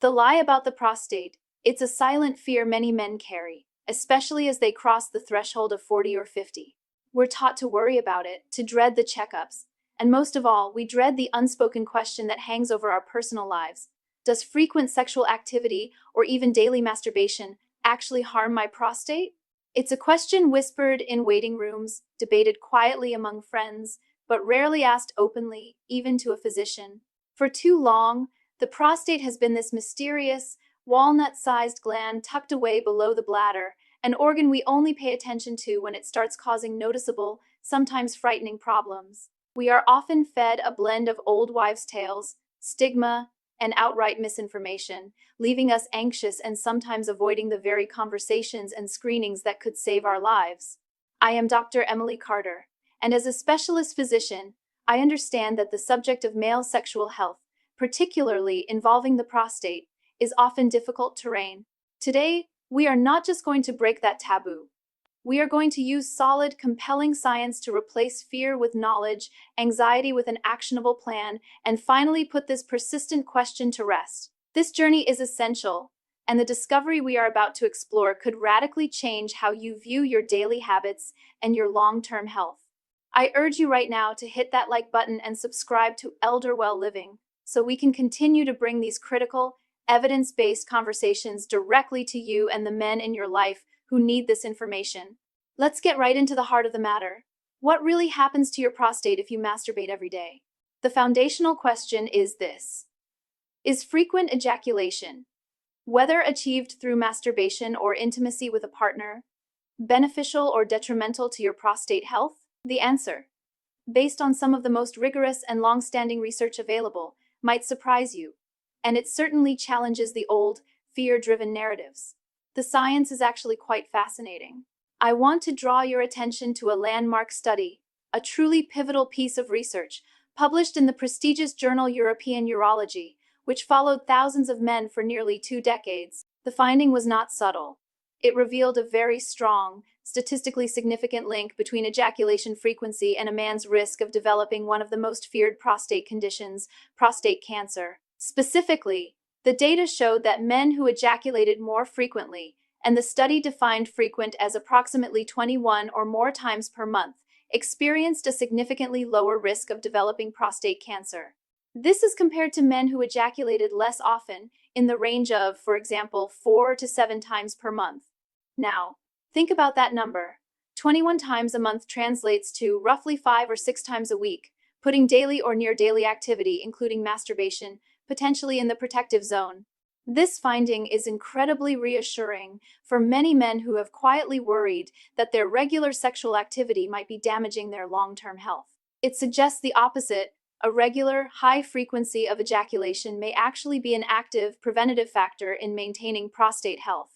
The lie about the prostate, it's a silent fear many men carry, especially as they cross the threshold of 40 or 50. We're taught to worry about it, to dread the checkups, and most of all, we dread the unspoken question that hangs over our personal lives. Does frequent sexual activity, or even daily masturbation, actually harm my prostate? It's a question whispered in waiting rooms, debated quietly among friends, but rarely asked openly, even to a physician. For too long, the prostate has been this mysterious, walnut-sized gland tucked away below the bladder, an organ we only pay attention to when it starts causing noticeable, sometimes frightening problems. We are often fed a blend of old wives' tales, stigma, and outright misinformation, leaving us anxious and sometimes avoiding the very conversations and screenings that could save our lives. I am Dr. Emily Carter, and as a specialist physician, I understand that the subject of male sexual health, particularly involving the prostate, is often difficult terrain. Today, we are not just going to break that taboo. We are going to use solid, compelling science to replace fear with knowledge, anxiety with an actionable plan, and finally put this persistent question to rest. This journey is essential, and the discovery we are about to explore could radically change how you view your daily habits and your long-term health. I urge you right now to hit that like button and subscribe to Elder Well Living so we can continue to bring these critical, evidence-based conversations directly to you and the men in your life who need this information. Let's get right into the heart of the matter. What really happens to your prostate if you masturbate every day? The foundational question is this: is frequent ejaculation, whether achieved through masturbation or intimacy with a partner, beneficial or detrimental to your prostate health? The answer, based on some of the most rigorous and long-standing research available, might surprise you, and it certainly challenges the old, fear-driven narratives. The science is actually quite fascinating. I want to draw your attention to a landmark study, a truly pivotal piece of research, published in the prestigious journal European Urology, which followed thousands of men for nearly 2 decades. The finding was not subtle. It revealed a very strong, statistically significant link between ejaculation frequency and a man's risk of developing one of the most feared prostate conditions, prostate cancer. Specifically, the data showed that men who ejaculated more frequently, and the study defined frequent as approximately 21 or more times per month, experienced a significantly lower risk of developing prostate cancer. This is compared to men who ejaculated less often, in the range of, for example, 4 to 7 times per month. Now, think about that number. 21 times a month translates to roughly 5 or 6 times a week, putting daily or near daily activity, including masturbation, potentially in the protective zone. This finding is incredibly reassuring for many men who have quietly worried that their regular sexual activity might be damaging their long-term health. It suggests the opposite. A regular, high frequency of ejaculation may actually be an active, preventative factor in maintaining prostate health.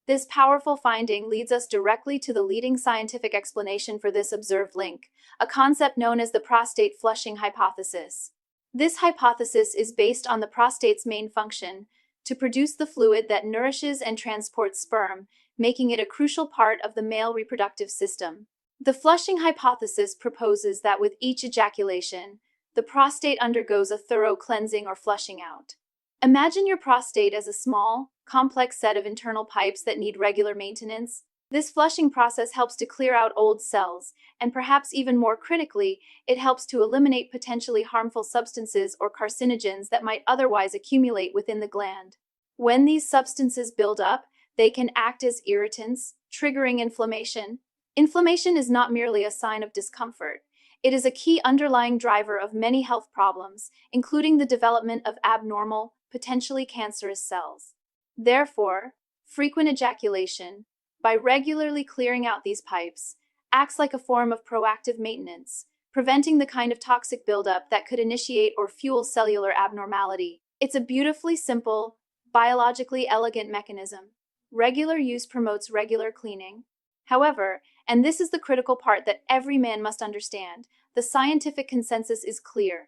This powerful finding leads us directly to the leading scientific explanation for this observed link, a concept known as the prostate flushing hypothesis. This hypothesis is based on the prostate's main function, to produce the fluid that nourishes and transports sperm, making it a crucial part of the male reproductive system. The flushing hypothesis proposes that with each ejaculation, the prostate undergoes a thorough cleansing or flushing out. Imagine your prostate as a small, complex set of internal pipes that need regular maintenance. This flushing process helps to clear out old cells, and perhaps even more critically, it helps to eliminate potentially harmful substances or carcinogens that might otherwise accumulate within the gland. When these substances build up, they can act as irritants, triggering inflammation. Inflammation is not merely a sign of discomfort. It is a key underlying driver of many health problems, including the development of abnormal, potentially cancerous cells. Therefore, frequent ejaculation, by regularly clearing out these pipes, acts like a form of proactive maintenance, preventing the kind of toxic buildup that could initiate or fuel cellular abnormality. It's a beautifully simple, biologically elegant mechanism. Regular use promotes regular cleaning. However, and this is the critical part that every man must understand, the scientific consensus is clear.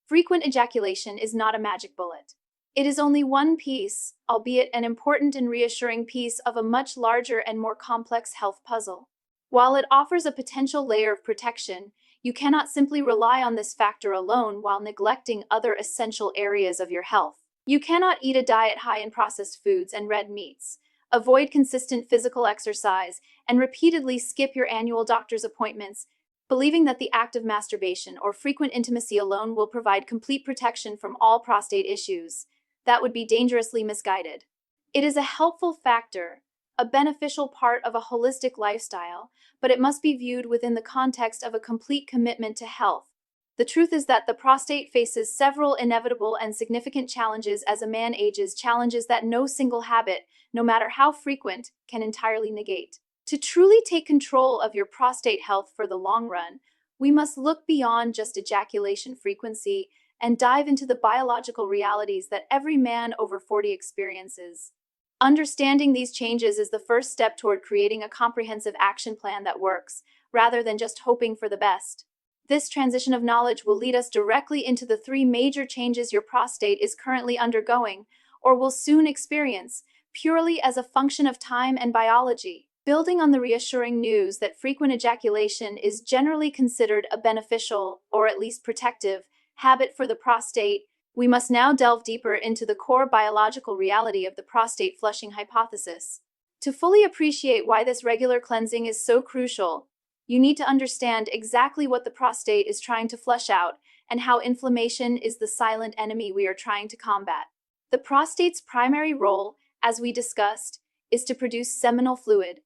Frequent ejaculation is not a magic bullet. It is only one piece, albeit an important and reassuring piece, of a much larger and more complex health puzzle. While it offers a potential layer of protection, you cannot simply rely on this factor alone while neglecting other essential areas of your health. You cannot eat a diet high in processed foods and red meats, avoid consistent physical exercise, and repeatedly skip your annual doctor's appointments, believing that the act of masturbation or frequent intimacy alone will provide complete protection from all prostate issues. That would be dangerously misguided. It is a helpful factor, a beneficial part of a holistic lifestyle, but it must be viewed within the context of a complete commitment to health. The truth is that the prostate faces several inevitable and significant challenges as a man ages, challenges that no single habit, no matter how frequent, can entirely negate. To truly take control of your prostate health for the long run, we must look beyond just ejaculation frequency and dive into the biological realities that every man over 40 experiences. Understanding these changes is the first step toward creating a comprehensive action plan that works, rather than just hoping for the best. This transition of knowledge will lead us directly into the three major changes your prostate is currently undergoing, or will soon experience, purely as a function of time and biology. Building on the reassuring news that frequent ejaculation is generally considered a beneficial, or at least protective, habit for the prostate, we must now delve deeper into the core biological reality of the prostate flushing hypothesis. To fully appreciate why this regular cleansing is so crucial, you need to understand exactly what the prostate is trying to flush out and how inflammation is the silent enemy we are trying to combat. The prostate's primary role, as we discussed, is to produce seminal fluid.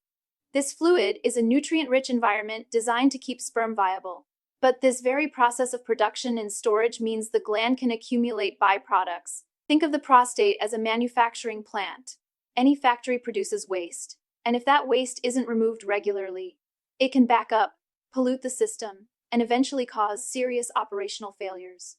This fluid is a nutrient-rich environment designed to keep sperm viable. But this very process of production and storage means the gland can accumulate byproducts. Think of the prostate as a manufacturing plant. Any factory produces waste, and if that waste isn't removed regularly, it can back up, pollute the system, and eventually cause serious operational failures.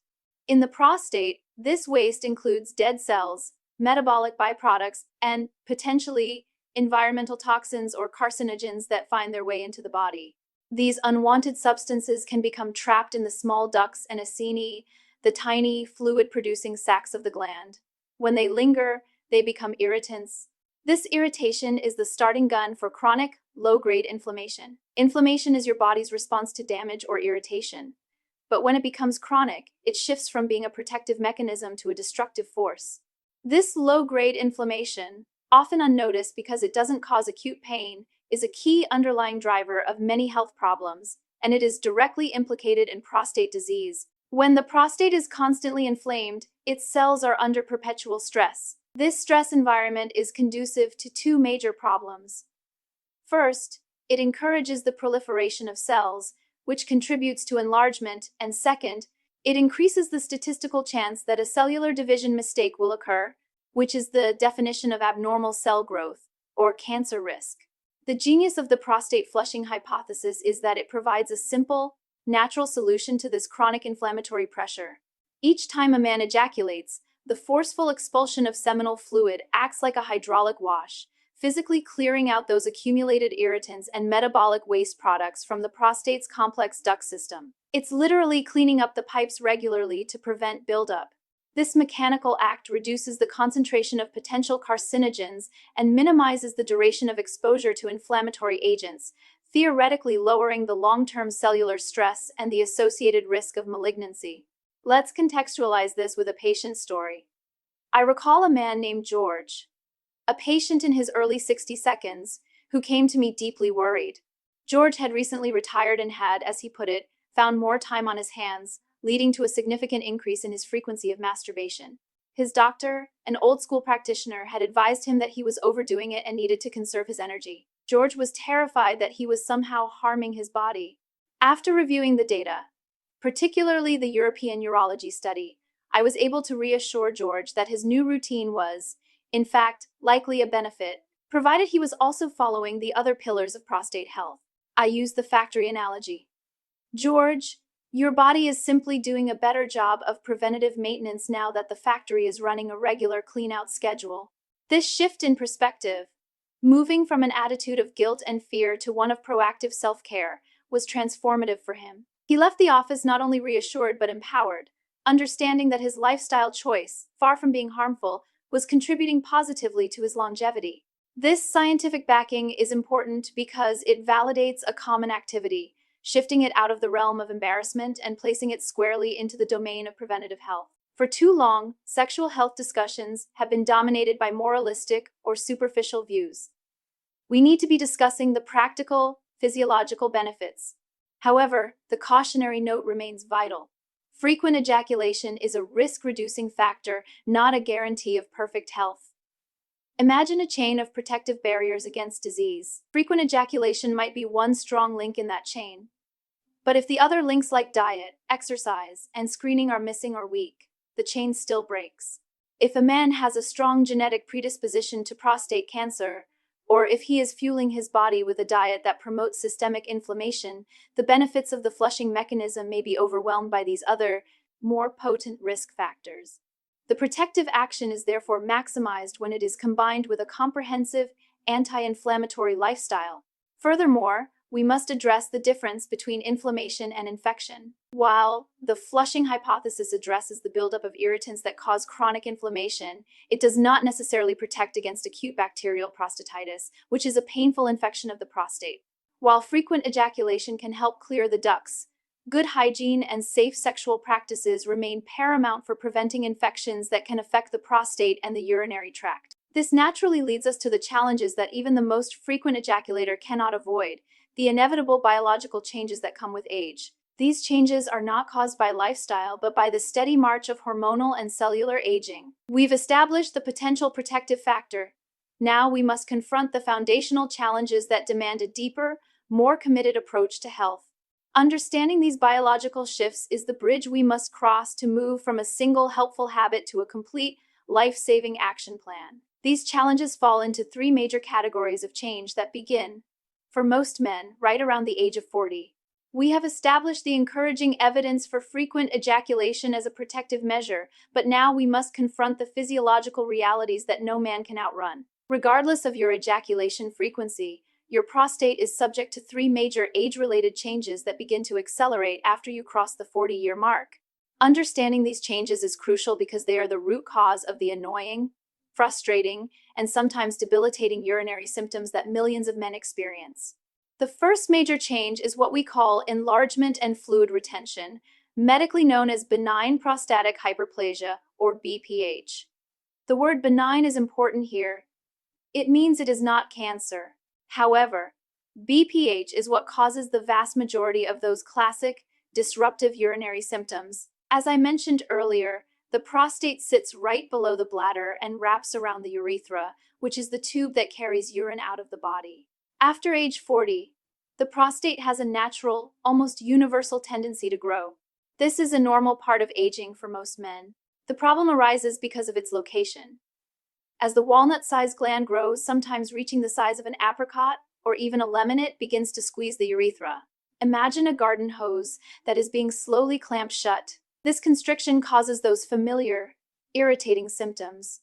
In the prostate, this waste includes dead cells, metabolic byproducts, and, potentially, environmental toxins or carcinogens that find their way into the body. These unwanted substances can become trapped in the small ducts and acini, the tiny, fluid-producing sacs of the gland. When they linger, they become irritants. This irritation is the starting gun for chronic, low-grade inflammation. Inflammation is your body's response to damage or irritation. But when it becomes chronic, it shifts from being a protective mechanism to a destructive force. This low-grade inflammation, often unnoticed because it doesn't cause acute pain, is a key underlying driver of many health problems, and it is directly implicated in prostate disease. When the prostate is constantly inflamed, its cells are under perpetual stress. This stress environment is conducive to two major problems. First, it encourages the proliferation of cells, which contributes to enlargement, and second, it increases the statistical chance that a cellular division mistake will occur, which is the definition of abnormal cell growth, or cancer risk. The genius of the prostate flushing hypothesis is that it provides a simple, natural solution to this chronic inflammatory pressure. Each time a man ejaculates, the forceful expulsion of seminal fluid acts like a hydraulic wash, physically clearing out those accumulated irritants and metabolic waste products from the prostate's complex duct system. It's literally cleaning up the pipes regularly to prevent buildup. This mechanical act reduces the concentration of potential carcinogens and minimizes the duration of exposure to inflammatory agents, theoretically lowering the long-term cellular stress and the associated risk of malignancy. Let's contextualize this with a patient story. I recall a man named George, a patient in his early 60s, who came to me deeply worried. George had recently retired and had, as he put it, found more time on his hands, leading to a significant increase in his frequency of masturbation. His doctor, an old-school practitioner, had advised him that he was overdoing it and needed to conserve his energy. George was terrified that he was somehow harming his body. After reviewing the data, particularly the European Urology study, I was able to reassure George that his new routine was, in fact, likely a benefit, provided he was also following the other pillars of prostate health. I used the factory analogy. George, your body is simply doing a better job of preventative maintenance now that the factory is running a regular clean-out schedule. This shift in perspective, moving from an attitude of guilt and fear to one of proactive self-care, was transformative for him. He left the office not only reassured but empowered, understanding that his lifestyle choice, far from being harmful, was contributing positively to his longevity. This scientific backing is important because it validates a common activity, shifting it out of the realm of embarrassment and placing it squarely into the domain of preventative health. For too long, sexual health discussions have been dominated by moralistic or superficial views. We need to be discussing the practical, physiological benefits. However, the cautionary note remains vital. Frequent ejaculation is a risk-reducing factor, not a guarantee of perfect health. Imagine a chain of protective barriers against disease. Frequent ejaculation might be one strong link in that chain. But if the other links like diet, exercise, and screening are missing or weak, the chain still breaks. If a man has a strong genetic predisposition to prostate cancer, or if he is fueling his body with a diet that promotes systemic inflammation, the benefits of the flushing mechanism may be overwhelmed by these other, more potent risk factors. The protective action is therefore maximized when it is combined with a comprehensive, anti-inflammatory lifestyle. Furthermore, we must address the difference between inflammation and infection. While the flushing hypothesis addresses the buildup of irritants that cause chronic inflammation, it does not necessarily protect against acute bacterial prostatitis, which is a painful infection of the prostate. While frequent ejaculation can help clear the ducts, good hygiene and safe sexual practices remain paramount for preventing infections that can affect the prostate and the urinary tract. This naturally leads us to the challenges that even the most frequent ejaculator cannot avoid: the inevitable biological changes that come with age. These changes are not caused by lifestyle, but by the steady march of hormonal and cellular aging. We've established the potential protective factor. Now we must confront the foundational challenges that demand a deeper, more committed approach to health. Understanding these biological shifts is the bridge we must cross to move from a single helpful habit to a complete, life-saving action plan. These challenges fall into three major categories of change that begin, for most men, right around the age of 40. We have established the encouraging evidence for frequent ejaculation as a protective measure, but now we must confront the physiological realities that no man can outrun. Regardless of your ejaculation frequency, your prostate is subject to three major age-related changes that begin to accelerate after you cross the 40-year mark. Understanding these changes is crucial because they are the root cause of the annoying, frustrating, and sometimes debilitating urinary symptoms that millions of men experience. The first major change is what we call enlargement and fluid retention, medically known as benign prostatic hyperplasia, or BPH. The word benign is important here. It means it is not cancer. However, BPH is what causes the vast majority of those classic, disruptive urinary symptoms. As I mentioned earlier, the prostate sits right below the bladder and wraps around the urethra, which is the tube that carries urine out of the body. After age 40, the prostate has a natural, almost universal tendency to grow. This is a normal part of aging for most men. The problem arises because of its location. As the walnut-sized gland grows, sometimes reaching the size of an apricot or even a lemon, it begins to squeeze the urethra. Imagine a garden hose that is being slowly clamped shut. This constriction causes those familiar, irritating symptoms.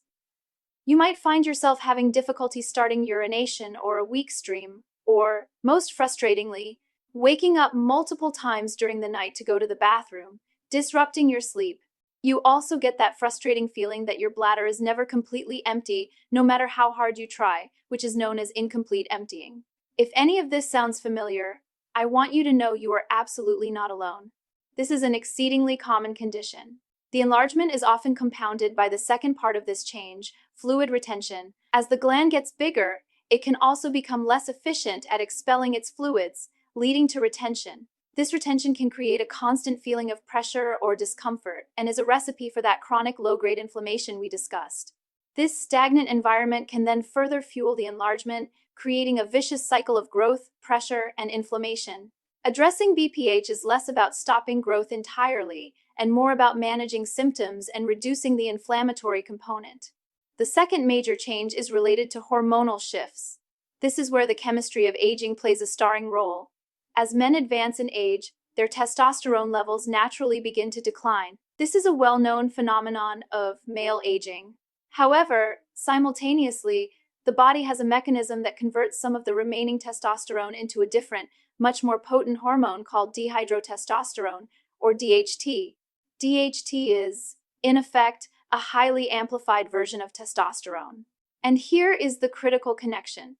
You might find yourself having difficulty starting urination or a weak stream, or, most frustratingly, waking up multiple times during the night to go to the bathroom, disrupting your sleep. You also get that frustrating feeling that your bladder is never completely empty, no matter how hard you try, which is known as incomplete emptying. If any of this sounds familiar, I want you to know you are absolutely not alone. This is an exceedingly common condition. The enlargement is often compounded by the second part of this change, fluid retention. As the gland gets bigger, it can also become less efficient at expelling its fluids, leading to retention. This retention can create a constant feeling of pressure or discomfort and is a recipe for that chronic low-grade inflammation we discussed. This stagnant environment can then further fuel the enlargement, creating a vicious cycle of growth, pressure, and inflammation. Addressing BPH is less about stopping growth entirely and more about managing symptoms and reducing the inflammatory component. The second major change is related to hormonal shifts. This is where the chemistry of aging plays a starring role. As men advance in age, their testosterone levels naturally begin to decline. This is a well-known phenomenon of male aging. However, simultaneously, the body has a mechanism that converts some of the remaining testosterone into a different, much more potent hormone called dihydrotestosterone, or DHT. DHT is, in effect, a highly amplified version of testosterone. And here is the critical connection.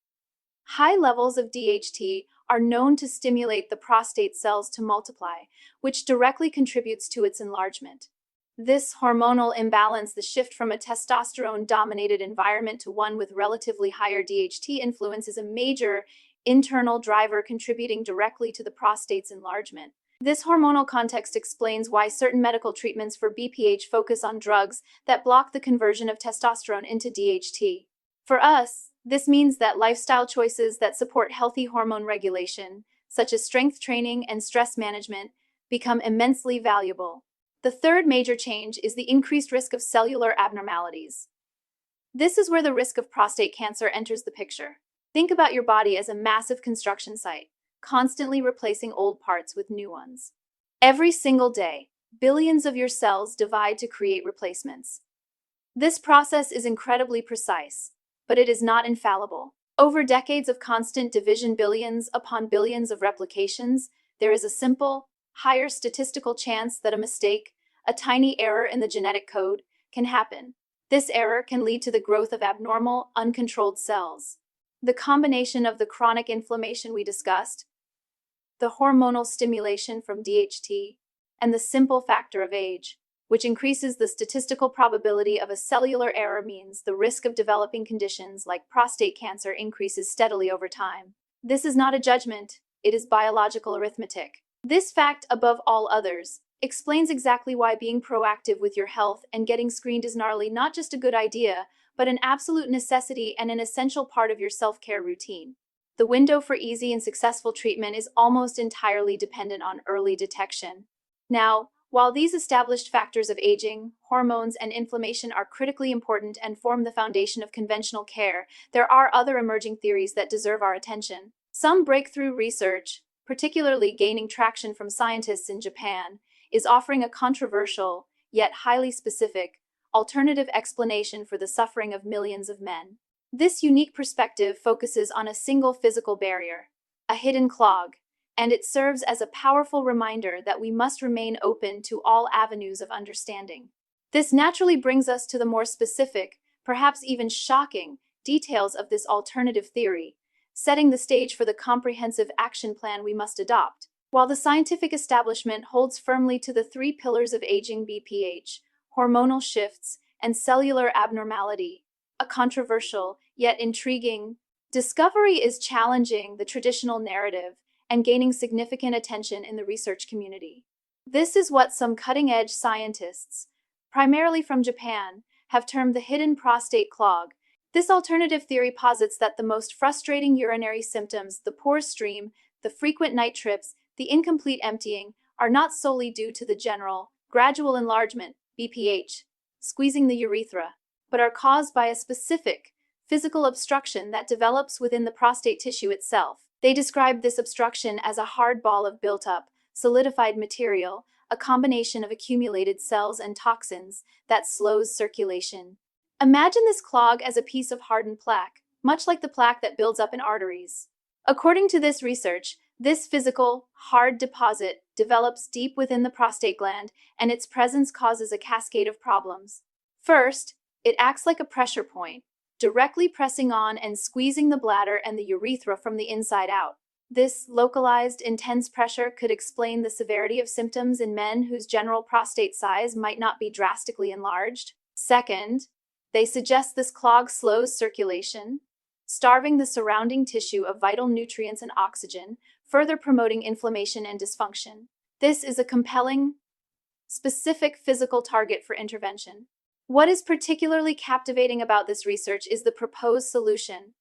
High levels of DHT are known to stimulate the prostate cells to multiply, which directly contributes to its enlargement. This hormonal imbalance, the shift from a testosterone-dominated environment to one with relatively higher DHT influence, is a major internal driver contributing directly to the prostate's enlargement. This hormonal context explains why certain medical treatments for BPH focus on drugs that block the conversion of testosterone into DHT. For us, this means that lifestyle choices that support healthy hormone regulation, such as strength training and stress management, become immensely valuable. The third major change is the increased risk of cellular abnormalities. This is where the risk of prostate cancer enters the picture. Think about your body as a massive construction site, constantly replacing old parts with new ones. Every single day, billions of your cells divide to create replacements. This process is incredibly precise, but it is not infallible. Over decades of constant division, billions upon billions of replications, there is a simple, higher statistical chance that a mistake, a tiny error in the genetic code, can happen. This error can lead to the growth of abnormal, uncontrolled cells. The combination of the chronic inflammation we discussed, the hormonal stimulation from DHT, and the simple factor of age, which increases the statistical probability of a cellular error, means the risk of developing conditions like prostate cancer increases steadily over time. This is not a judgment, it is biological arithmetic. This fact, above all others, explains exactly why being proactive with your health and getting screened is not just a good idea, but an absolute necessity and an essential part of your self-care routine. The window for easy and successful treatment is almost entirely dependent on early detection. Now, while these established factors of aging, hormones, and inflammation are critically important and form the foundation of conventional care, there are other emerging theories that deserve our attention. Some breakthrough research, particularly gaining traction from scientists in Japan, is offering a controversial, yet highly specific, alternative explanation for the suffering of millions of men. This unique perspective focuses on a single physical barrier, a hidden clog, and it serves as a powerful reminder that we must remain open to all avenues of understanding. This naturally brings us to the more specific, perhaps even shocking, details of this alternative theory, setting the stage for the comprehensive action plan we must adopt. While the scientific establishment holds firmly to the three pillars of aging BPH, hormonal shifts, and cellular abnormality, a controversial, yet intriguing discovery is challenging the traditional narrative and gaining significant attention in the research community. This is what some cutting-edge scientists, primarily from Japan, have termed the hidden prostate clog. This alternative theory posits that the most frustrating urinary symptoms, the poor stream, the frequent night trips, the incomplete emptying, are not solely due to the general, gradual enlargement, BPH, squeezing the urethra, but are caused by a specific, physical obstruction that develops within the prostate tissue itself. They describe this obstruction as a hard ball of built-up, solidified material, a combination of accumulated cells and toxins that slows circulation. Imagine this clog as a piece of hardened plaque, much like the plaque that builds up in arteries. According to this research, this physical, hard deposit develops deep within the prostate gland, and its presence causes a cascade of problems. First, it acts like a pressure point, directly pressing on and squeezing the bladder and the urethra from the inside out. This localized, intense pressure could explain the severity of symptoms in men whose general prostate size might not be drastically enlarged. Second, they suggest this clog slows circulation, starving the surrounding tissue of vital nutrients and oxygen, further promoting inflammation and dysfunction. This is a compelling, specific physical target for intervention. What is particularly captivating about this research is the proposed solution.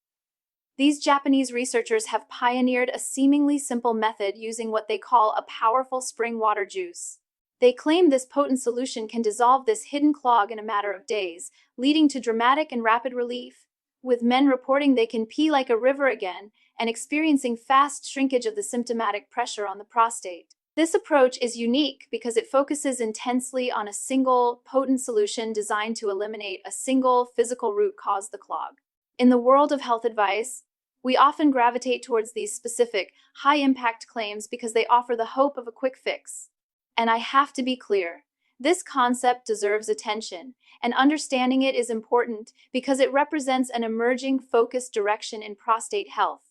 These Japanese researchers have pioneered a seemingly simple method using what they call a powerful spring water juice. They claim this potent solution can dissolve this hidden clog in a matter of days, leading to dramatic and rapid relief, with men reporting they can pee like a river again and experiencing fast shrinkage of the symptomatic pressure on the prostate. This approach is unique because it focuses intensely on a single, potent solution designed to eliminate a single physical root cause, the clog. In the world of health advice, we often gravitate towards these specific, high-impact claims because they offer the hope of a quick fix. And I have to be clear, this concept deserves attention, and understanding it is important because it represents an emerging, focused direction in prostate health.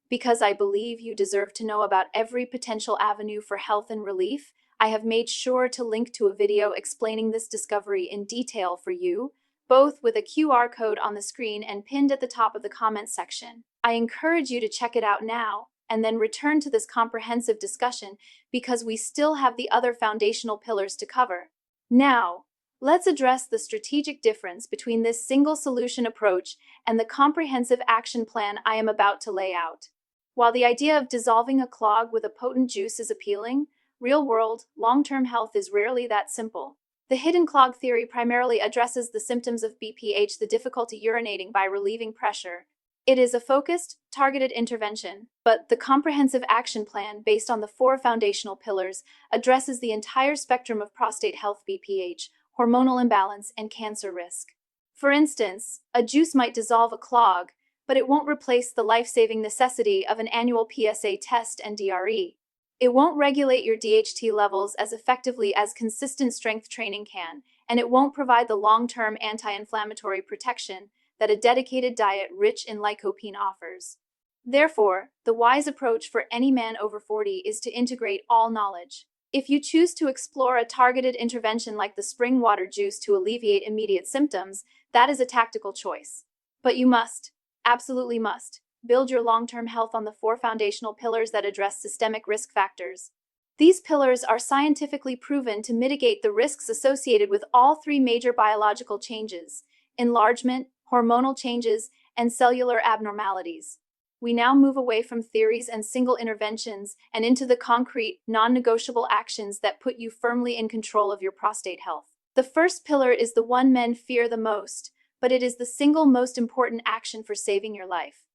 Because I believe you deserve to know about every potential avenue for health and relief, I have made sure to link to a video explaining this discovery in detail for you, both with a QR code on the screen and pinned at the top of the comments section. I encourage you to check it out now and then return to this comprehensive discussion because we still have the other foundational pillars to cover. Now, let's address the strategic difference between this single solution approach and the comprehensive action plan I am about to lay out. While the idea of dissolving a clog with a potent juice is appealing, real-world, long-term health is rarely that simple. The hidden clog theory primarily addresses the symptoms of BPH, the difficulty urinating, by relieving pressure. It is a focused, targeted intervention, but the comprehensive action plan, based on the 4 foundational pillars, addresses the entire spectrum of prostate health, BPH, hormonal imbalance, and cancer risk. For instance, a juice might dissolve a clog, but it won't replace the life-saving necessity of an annual PSA test and DRE. It won't regulate your DHT levels as effectively as consistent strength training can, and it won't provide the long-term anti-inflammatory protection that a dedicated diet rich in lycopene offers. Therefore, the wise approach for any man over 40 is to integrate all knowledge. If you choose to explore a targeted intervention like the spring water juice to alleviate immediate symptoms, that is a tactical choice. But you must, absolutely must, build your long-term health on the 4 foundational pillars that address systemic risk factors. These pillars are scientifically proven to mitigate the risks associated with all 3 major biological changes: enlargement, hormonal changes, and cellular abnormalities. We now move away from theories and single interventions and into the concrete, non-negotiable actions that put you firmly in control of your prostate health. The first pillar is the one men fear the most, but it is the single most important action for saving your life.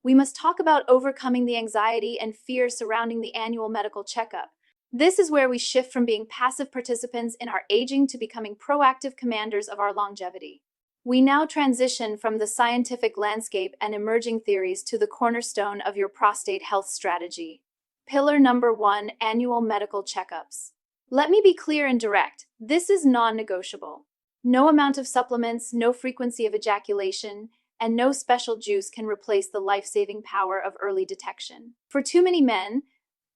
We must talk about overcoming the anxiety and fear surrounding the annual medical checkup. This is where we shift from being passive participants in our aging to becoming proactive commanders of our longevity. We now transition from the scientific landscape and emerging theories to the cornerstone of your prostate health strategy. Pillar number 1: annual medical checkups. Let me be clear and direct. This is non-negotiable. No amount of supplements, no frequency of ejaculation, and no special juice can replace the life-saving power of early detection. For too many men,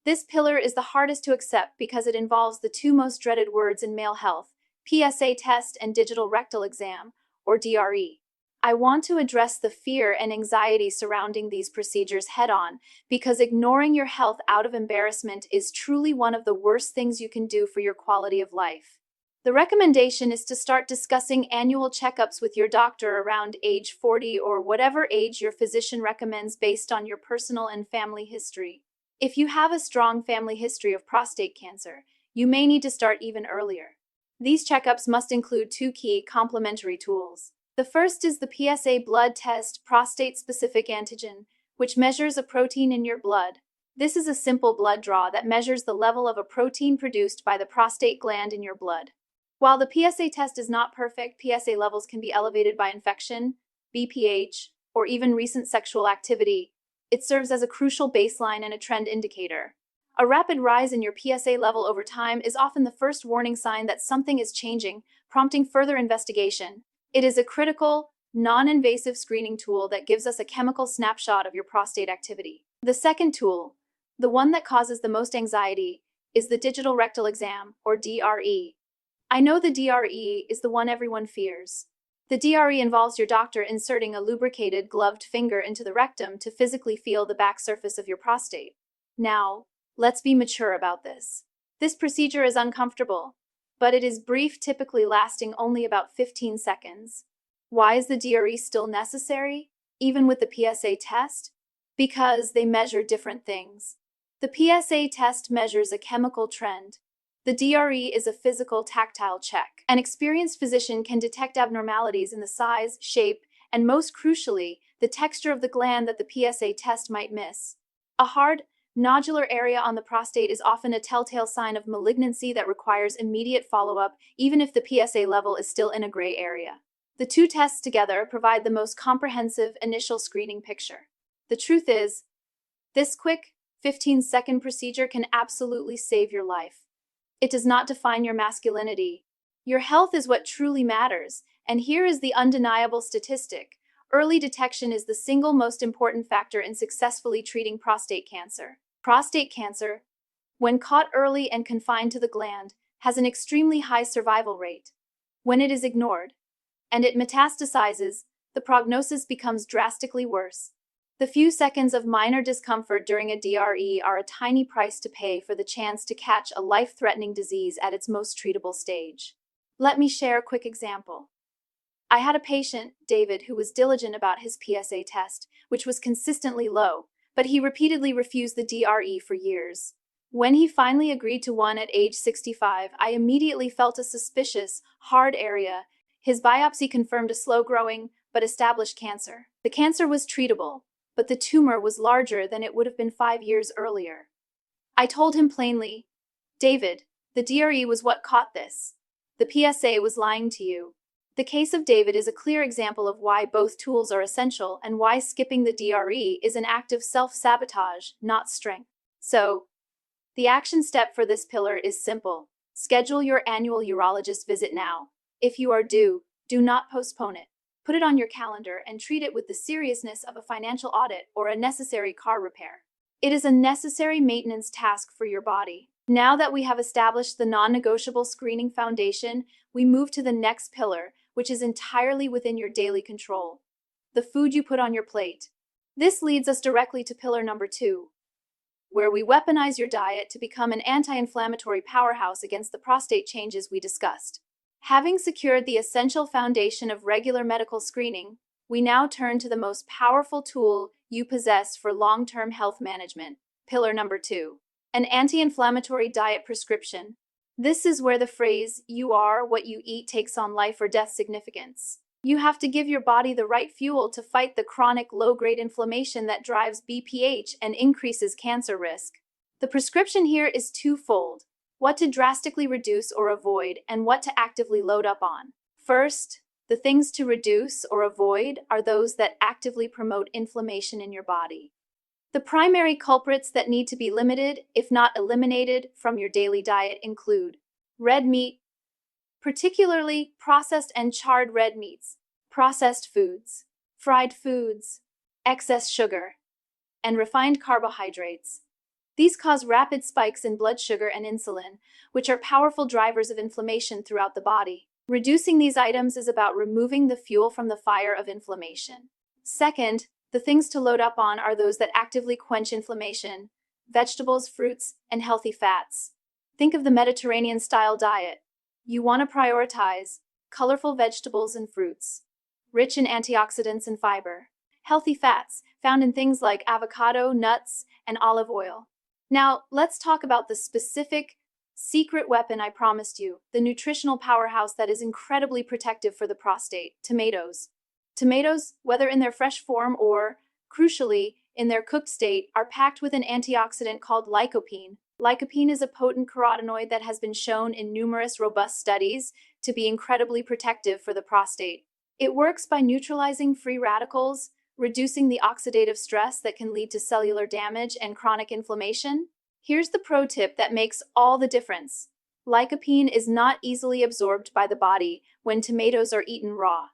this pillar is the hardest to accept because it involves the 2 most dreaded words in male health: PSA test and digital rectal exam, or DRE. I want to address the fear and anxiety surrounding these procedures head-on because ignoring your health out of embarrassment is truly one of the worst things you can do for your quality of life. The recommendation is to start discussing annual checkups with your doctor around age 40 or whatever age your physician recommends based on your personal and family history. If you have a strong family history of prostate cancer, you may need to start even earlier. These checkups must include 2 key complementary tools. The first is the PSA blood test, prostate-specific antigen, which measures a protein in your blood. This is a simple blood draw that measures the level of a protein produced by the prostate gland in your blood. While the PSA test is not perfect, PSA levels can be elevated by infection, BPH, or even recent sexual activity. It serves as a crucial baseline and a trend indicator. A rapid rise in your PSA level over time is often the first warning sign that something is changing, prompting further investigation. It is a critical, non-invasive screening tool that gives us a chemical snapshot of your prostate activity. The second tool, the one that causes the most anxiety, is the digital rectal exam, or DRE. I know the DRE is the one everyone fears. The DRE involves your doctor inserting a lubricated, gloved finger into the rectum to physically feel the back surface of your prostate. Now, let's be mature about this. This procedure is uncomfortable, but it is brief, typically lasting only about 15 seconds. Why is the DRE still necessary, even with the PSA test? Because they measure different things. The PSA test measures a chemical trend. The DRE is a physical, tactile check. An experienced physician can detect abnormalities in the size, shape, and most crucially, the texture of the gland that the PSA test might miss. A hard, nodular area on the prostate is often a telltale sign of malignancy that requires immediate follow-up, even if the PSA level is still in a gray area. The 2 tests together provide the most comprehensive initial screening picture. The truth is, this quick, 15-second procedure can absolutely save your life. It does not define your masculinity. Your health is what truly matters, and here is the undeniable statistic. Early detection is the single most important factor in successfully treating prostate cancer. Prostate cancer, when caught early and confined to the gland, has an extremely high survival rate. When it is ignored, and it metastasizes, the prognosis becomes drastically worse. The few seconds of minor discomfort during a DRE are a tiny price to pay for the chance to catch a life-threatening disease at its most treatable stage. Let me share a quick example. I had a patient, David, who was diligent about his PSA test, which was consistently low, but he repeatedly refused the DRE for years. When he finally agreed to one at age 65, I immediately felt a suspicious, hard area. His biopsy confirmed a slow-growing, but established cancer. The cancer was treatable, but the tumor was larger than it would have been 5 years earlier. I told him plainly, David, the DRE was what caught this. The PSA was lying to you. The case of David is a clear example of why both tools are essential and why skipping the DRE is an act of self-sabotage, not strength. So, the action step for this pillar is simple. Schedule your annual urologist visit now. If you are due, do not postpone it. Put it on your calendar and treat it with the seriousness of a financial audit or a necessary car repair. It is a necessary maintenance task for your body. Now that we have established the non-negotiable screening foundation, we move to the next pillar, which is entirely within your daily control: the food you put on your plate. This leads us directly to pillar number 2, where we weaponize your diet to become an anti-inflammatory powerhouse against the prostate changes we discussed. Having secured the essential foundation of regular medical screening, we now turn to the most powerful tool you possess for long-term health management. Pillar number 2, an anti-inflammatory diet prescription. This is where the phrase, "you are what you eat," takes on life or death significance. You have to give your body the right fuel to fight the chronic low-grade inflammation that drives BPH and increases cancer risk. The prescription here is twofold: what to drastically reduce or avoid, and what to actively load up on. First, the things to reduce or avoid are those that actively promote inflammation in your body. The primary culprits that need to be limited, if not eliminated, from your daily diet include red meat, particularly processed and charred red meats, processed foods, fried foods, excess sugar, and refined carbohydrates. These cause rapid spikes in blood sugar and insulin, which are powerful drivers of inflammation throughout the body. Reducing these items is about removing the fuel from the fire of inflammation. Second, the things to load up on are those that actively quench inflammation: vegetables, fruits, and healthy fats. Think of the Mediterranean-style diet. You want to prioritize colorful vegetables and fruits, rich in antioxidants and fiber, healthy fats found in things like avocado, nuts, and olive oil. Now, let's talk about the specific, secret weapon I promised you, the nutritional powerhouse that is incredibly protective for the prostate: tomatoes. Tomatoes, whether in their fresh form or, crucially, in their cooked state, are packed with an antioxidant called lycopene. Lycopene is a potent carotenoid that has been shown in numerous robust studies to be incredibly protective for the prostate. It works by neutralizing free radicals, reducing the oxidative stress that can lead to cellular damage and chronic inflammation. Here's the pro tip that makes all the difference. Lycopene is not easily absorbed by the body when tomatoes are eaten raw.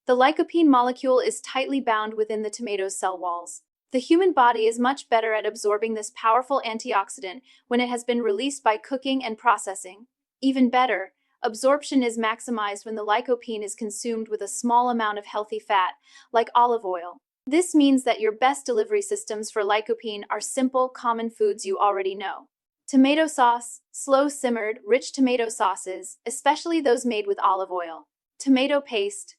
The lycopene molecule is tightly bound within the tomato's cell walls. The human body is much better at absorbing this powerful antioxidant when it has been released by cooking and processing. Even better, absorption is maximized when the lycopene is consumed with a small amount of healthy fat, like olive oil. This means that your best delivery systems for lycopene are simple, common foods you already know. Tomato sauce, slow-simmered, rich tomato sauces, especially those made with olive oil. Tomato paste,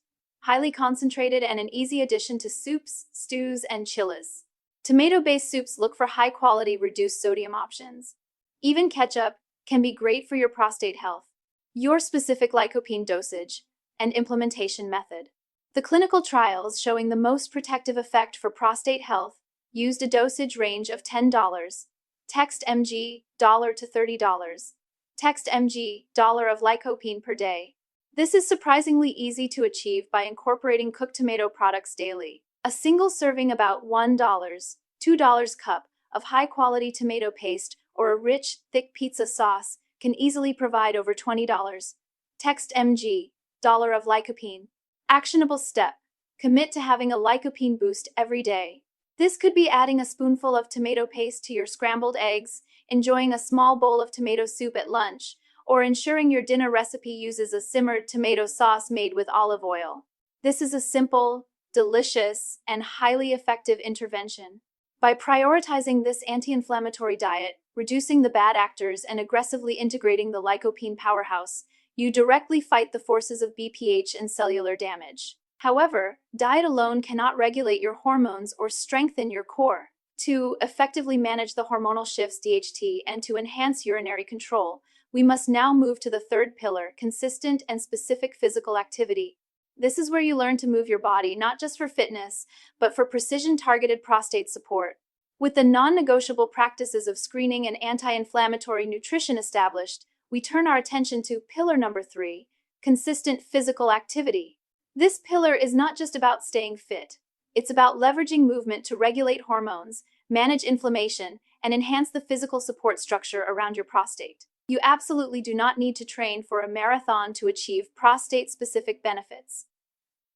highly concentrated and an easy addition to soups, stews, and chillis. Tomato-based soups look for high-quality, reduced sodium options. Even ketchup can be great for your prostate health. Your specific lycopene dosage and implementation method. The clinical trials showing the most protective effect for prostate health used a dosage range of $10, text mg, $1 to $30, text mg, $1 of lycopene per day. This is surprisingly easy to achieve by incorporating cooked tomato products daily. A single serving about $1, $2 cup of high-quality tomato paste or a rich, thick pizza sauce can easily provide over $20. Text mg, $1 of lycopene. Actionable step: commit to having a lycopene boost every day. This could be adding a spoonful of tomato paste to your scrambled eggs, enjoying a small bowl of tomato soup at lunch, or ensuring your dinner recipe uses a simmered tomato sauce made with olive oil. This is a simple, delicious, and highly effective intervention. By prioritizing this anti-inflammatory diet, reducing the bad actors, and aggressively integrating the lycopene powerhouse, you directly fight the forces of BPH and cellular damage. However, diet alone cannot regulate your hormones or strengthen your core. To effectively manage the hormonal shifts DHT and to enhance urinary control, we must now move to the third pillar, consistent and specific physical activity. This is where you learn to move your body, not just for fitness, but for precision-targeted prostate support. With the non-negotiable practices of screening and anti-inflammatory nutrition established, we turn our attention to pillar number 3, consistent physical activity. This pillar is not just about staying fit. It's about leveraging movement to regulate hormones, manage inflammation, and enhance the physical support structure around your prostate. You absolutely do not need to train for a marathon to achieve prostate-specific benefits.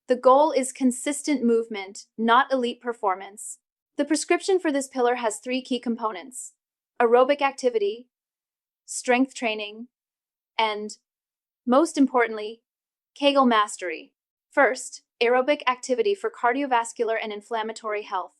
The goal is consistent movement, not elite performance. The prescription for this pillar has 3 key components: aerobic activity, strength training, and, most importantly, Kegel mastery. First, aerobic activity for cardiovascular and inflammatory health.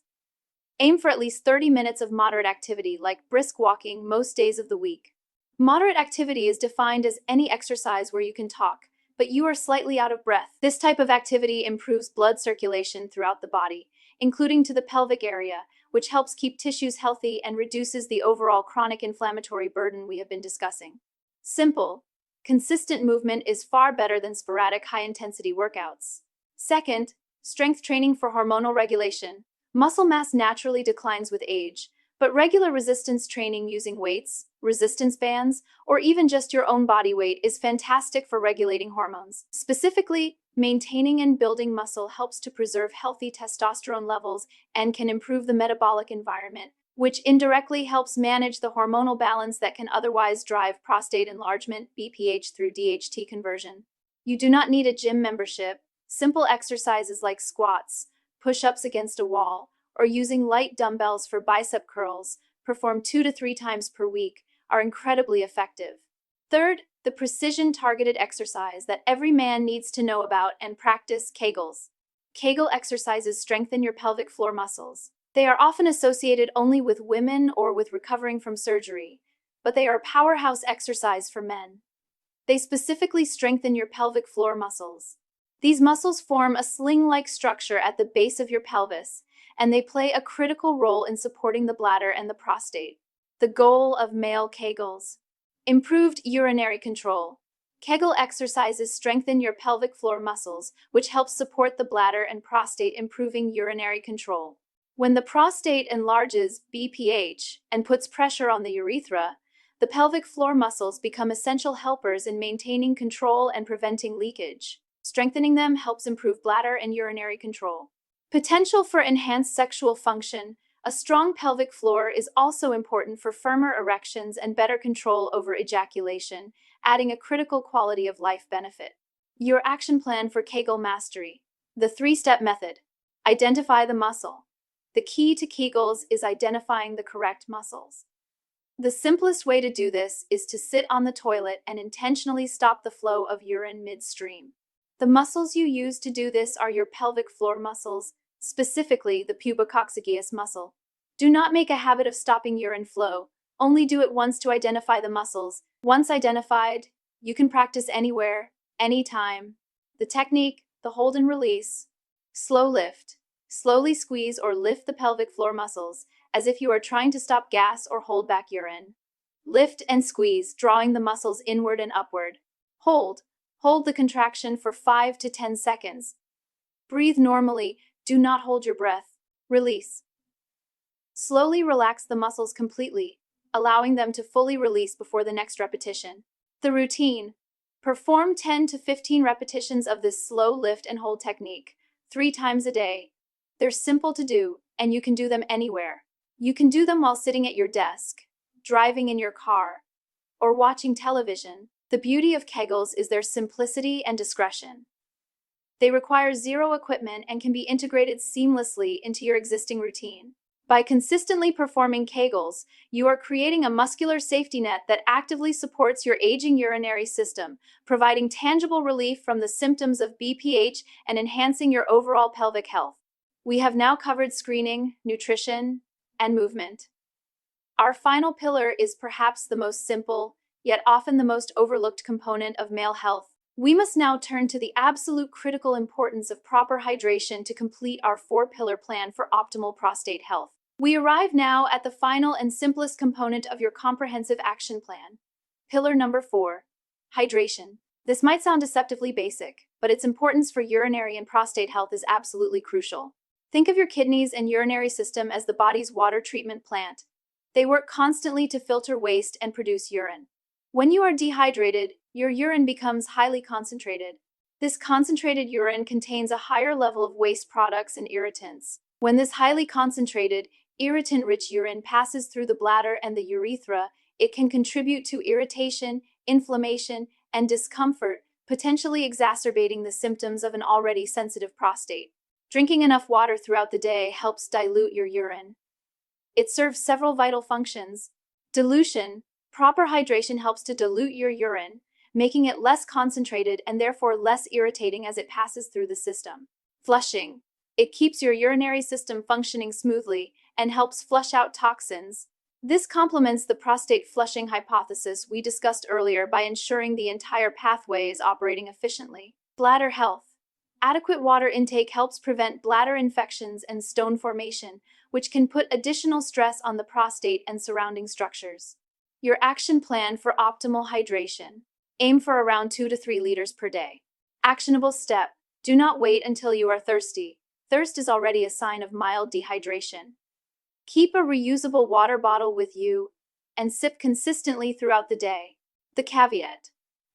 Aim for at least 30 minutes of moderate activity, like brisk walking, most days of the week. Moderate activity is defined as any exercise where you can talk, but you are slightly out of breath. This type of activity improves blood circulation throughout the body, including to the pelvic area, which helps keep tissues healthy and reduces the overall chronic inflammatory burden we have been discussing. Simple, consistent movement is far better than sporadic high-intensity workouts. Second, strength training for hormonal regulation. Muscle mass naturally declines with age, but regular resistance training using weights, resistance bands, or even just your own body weight is fantastic for regulating hormones. Specifically, maintaining and building muscle helps to preserve healthy testosterone levels and can improve the metabolic environment, which indirectly helps manage the hormonal balance that can otherwise drive prostate enlargement, BPH through DHT conversion. You do not need a gym membership. Simple exercises like squats, push-ups against a wall, or using light dumbbells for bicep curls, performed 2 to 3 times per week, are incredibly effective. Third, the precision-targeted exercise that every man needs to know about and practice: Kegels. Kegel exercises strengthen your pelvic floor muscles. They are often associated only with women or with recovering from surgery, but they are a powerhouse exercise for men. They specifically strengthen your pelvic floor muscles. These muscles form a sling-like structure at the base of your pelvis, and they play a critical role in supporting the bladder and the prostate. The goal of male Kegels: improved urinary control. Kegel exercises strengthen your pelvic floor muscles, which helps support the bladder and prostate, improving urinary control. When the prostate enlarges, BPH, and puts pressure on the urethra, the pelvic floor muscles become essential helpers in maintaining control and preventing leakage. Strengthening them helps improve bladder and urinary control. Potential for enhanced sexual function. A strong pelvic floor is also important for firmer erections and better control over ejaculation, adding a critical quality of life benefit. Your action plan for Kegel mastery. The 3-step method. Identify the muscle. The key to Kegels is identifying the correct muscles. The simplest way to do this is to sit on the toilet and intentionally stop the flow of urine midstream. The muscles you use to do this are your pelvic floor muscles, specifically the pubococcygeus muscle. Do not make a habit of stopping urine flow. Only do it once to identify the muscles. Once identified, you can practice anywhere, anytime. The technique: the hold and release. Slow lift. Slowly squeeze or lift the pelvic floor muscles, as if you are trying to stop gas or hold back urine. Lift and squeeze, drawing the muscles inward and upward. Hold. Hold the contraction for 5 to 10 seconds. Breathe normally. Do not hold your breath. Release. Slowly relax the muscles completely, allowing them to fully release before the next repetition. The routine: perform 10 to 15 repetitions of this slow lift and hold technique, 3 times a day. They're simple to do, and you can do them anywhere. You can do them while sitting at your desk, driving in your car, or watching television. The beauty of Kegels is their simplicity and discretion. They require zero equipment and can be integrated seamlessly into your existing routine. By consistently performing Kegels, you are creating a muscular safety net that actively supports your aging urinary system, providing tangible relief from the symptoms of BPH and enhancing your overall pelvic health. We have now covered screening, nutrition, and movement. Our final pillar is perhaps the most simple, yet often the most overlooked component of male health. We must now turn to the absolute critical importance of proper hydration to complete our four-pillar plan for optimal prostate health. We arrive now at the final and simplest component of your comprehensive action plan. Pillar number 4, hydration. This might sound deceptively basic, but its importance for urinary and prostate health is absolutely crucial. Think of your kidneys and urinary system as the body's water treatment plant. They work constantly to filter waste and produce urine. When you are dehydrated, your urine becomes highly concentrated. This concentrated urine contains a higher level of waste products and irritants. When this highly concentrated, irritant-rich urine passes through the bladder and the urethra, it can contribute to irritation, inflammation, and discomfort, potentially exacerbating the symptoms of an already sensitive prostate. Drinking enough water throughout the day helps dilute your urine. It serves several vital functions. Dilution. Proper hydration helps to dilute your urine, making it less concentrated and therefore less irritating as it passes through the system. Flushing. It keeps your urinary system functioning smoothly and helps flush out toxins. This complements the prostate flushing hypothesis we discussed earlier by ensuring the entire pathway is operating efficiently. Bladder health. Adequate water intake helps prevent bladder infections and stone formation, which can put additional stress on the prostate and surrounding structures. Your action plan for optimal hydration. Aim for around 2 to 3 liters per day. Actionable step. Do not wait until you are thirsty. Thirst is already a sign of mild dehydration. Keep a reusable water bottle with you and sip consistently throughout the day. The caveat.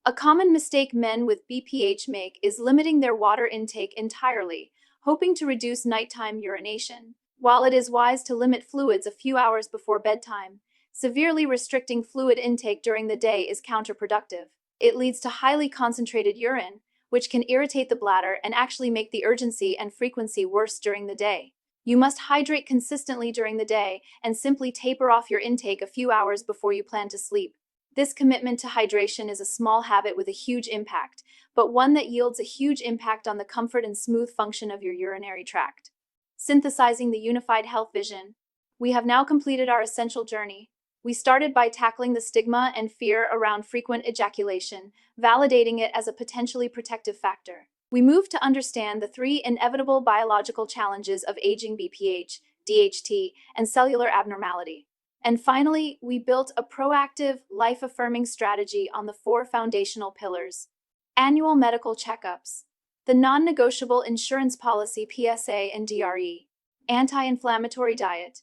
A common mistake men with BPH make is limiting their water intake entirely, hoping to reduce nighttime urination. While it is wise to limit fluids a few hours before bedtime, severely restricting fluid intake during the day is counterproductive. It leads to highly concentrated urine, which can irritate the bladder and actually make the urgency and frequency worse during the day. You must hydrate consistently during the day and simply taper off your intake a few hours before you plan to sleep. This commitment to hydration is a small habit with a huge impact, but one that yields a huge impact on the comfort and smooth function of your urinary tract. Synthesizing the unified health vision. We have now completed our essential journey. We started by tackling the stigma and fear around frequent ejaculation, validating it as a potentially protective factor. We moved to understand the 3 inevitable biological challenges of aging BPH, DHT, and cellular abnormality. And finally, we built a proactive, life-affirming strategy on the 4 foundational pillars. Annual medical checkups, the non-negotiable insurance policy PSA and DRE, anti-inflammatory diet,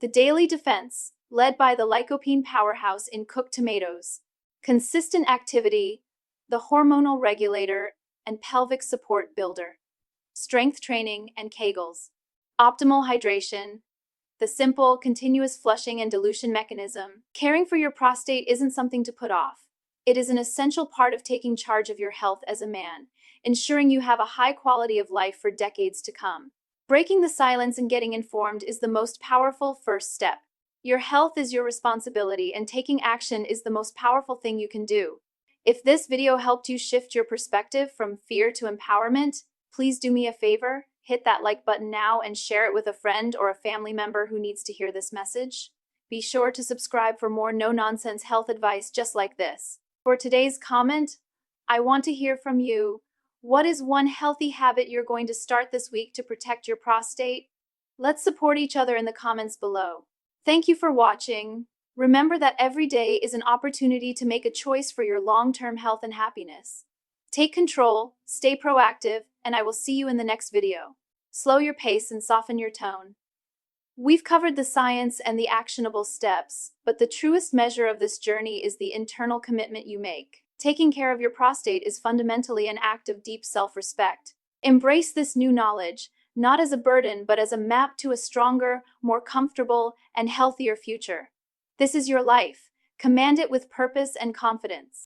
the daily defense, led by the lycopene powerhouse in cooked tomatoes, consistent activity, the hormonal regulator and pelvic support builder, strength training and Kegels, optimal hydration, the simple, continuous flushing and dilution mechanism. Caring for your prostate isn't something to put off. It is an essential part of taking charge of your health as a man, ensuring you have a high quality of life for decades to come. Breaking the silence and getting informed is the most powerful first step. Your health is your responsibility, and taking action is the most powerful thing you can do. If this video helped you shift your perspective from fear to empowerment, please do me a favor. Hit that like button now and share it with a friend or a family member who needs to hear this message. Be sure to subscribe for more no-nonsense health advice just like this. For today's comment, I want to hear from you. What is one healthy habit you're going to start this week to protect your prostate? Let's support each other in the comments below. Thank you for watching. Remember that every day is an opportunity to make a choice for your long-term health and happiness. Take control, stay proactive, and I will see you in the next video. Slow your pace and soften your tone. We've covered the science and the actionable steps, but the truest measure of this journey is the internal commitment you make. Taking care of your prostate is fundamentally an act of deep self-respect. Embrace this new knowledge, not as a burden, but as a map to a stronger, more comfortable, and healthier future. This is your life. Command it with purpose and confidence.